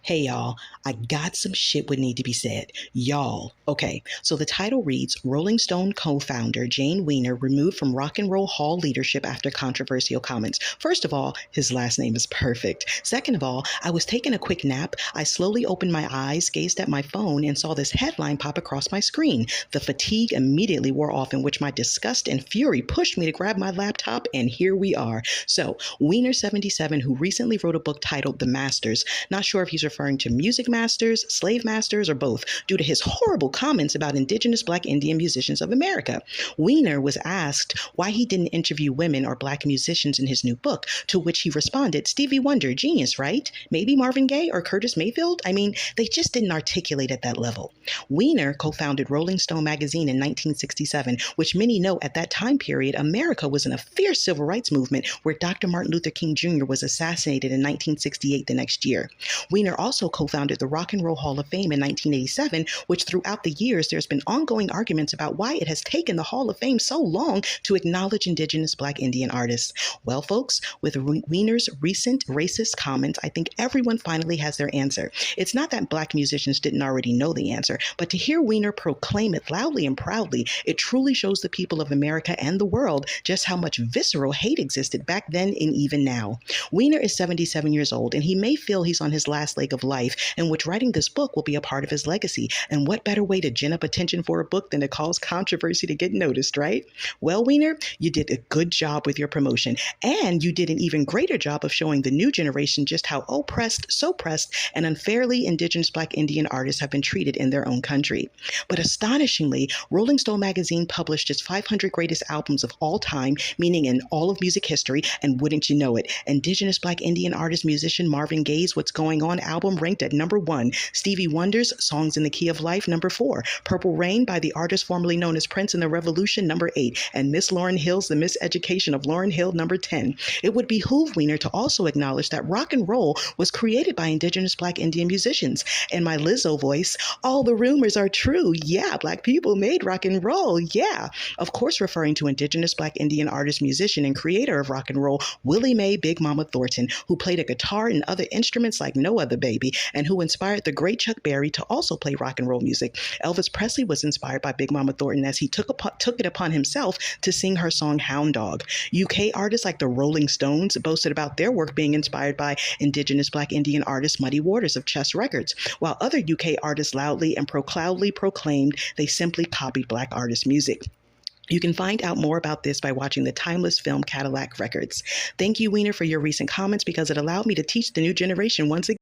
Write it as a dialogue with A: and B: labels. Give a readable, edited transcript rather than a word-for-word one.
A: Hey y'all, I got some shit would need to be said. Y'all. Okay, so the title reads Rolling Stone co-founder Jane Weiner removed from Rock and Roll Hall leadership after controversial comments. First of all, his last name is perfect. Second of all, I was taking a quick nap. I slowly opened my eyes, gazed at my phone, and saw this headline pop across my screen. The fatigue immediately wore off, in which my disgust and fury pushed me to grab my laptop, and here we are. So, Weiner 77, who recently wrote a book titled The Masters, not sure if he's referring to music masters, slave masters, or both, due to his horrible comments about indigenous Black Indian musicians of America. Weiner was asked why he didn't interview women or Black musicians in his new book, to which he responded, Stevie Wonder, genius, right? Maybe Marvin Gaye or Curtis Mayfield? I mean, they just didn't articulate at that level. Weiner co-founded Rolling Stone magazine in 1967, which many know at that time period, America was in a fierce civil rights movement where Dr. Martin Luther King Jr. was assassinated in 1968 the next year. Weiner also co-founded the Rock and Roll Hall of Fame in 1987, which throughout the years there's been ongoing arguments about why it has taken the Hall of Fame so long to acknowledge indigenous Black Indian artists. Well, folks, with Weiner's recent racist comments, I think everyone finally has their answer. It's not that Black musicians didn't already know the answer, but to hear Weiner proclaim it loudly and proudly, it truly shows the people of America and the world just how much visceral hate existed back then and even now. Weiner is 77 years old, and he may feel he's on his last leg of life, in which writing this book will be a part of his legacy. And what better way to gin up attention for a book than to cause controversy to get noticed, right? Well, Weiner, you did a good job with your promotion, and you did an even greater job of showing the new generation just how oppressed, suppressed, and unfairly indigenous Black Indian artists have been treated in their own country. But astonishingly, Rolling Stone magazine published its 500 greatest albums of all time, meaning in all of music history, and wouldn't you know it, indigenous Black Indian artist musician Marvin Gaye's What's Going On album ranked at number 1, Stevie Wonder's Songs in the Key of Life number 4, Purple Rain by the artist formerly known as Prince and the Revolution number 8, and Miss Lauryn Hill's The Miseducation of Lauryn Hill number 10. It would behoove Weiner to also acknowledge that rock and roll was created by indigenous Black Indian musicians. In my Lizzo voice, all the rumors are true. Yeah, Black people made rock and roll. Yeah. Of course, referring to indigenous Black Indian artist, musician, and creator of rock and roll, Willie Mae Big Mama Thornton, who played a guitar and other instruments like no other baby, and who inspired the great Chuck Berry to also play rock and roll music. Elvis Presley was inspired by Big Mama Thornton as he took it upon himself to sing her song Hound Dog. UK artists like the Rolling Stones boasted about their work being inspired by indigenous Black Indian artist Muddy Waters of Chess Records, while other UK artists loudly and proudly proclaimed they simply copied Black artists' music. You can find out more about this by watching the timeless film Cadillac Records. Thank you, Weiner, for your recent comments because it allowed me to teach the new generation once again.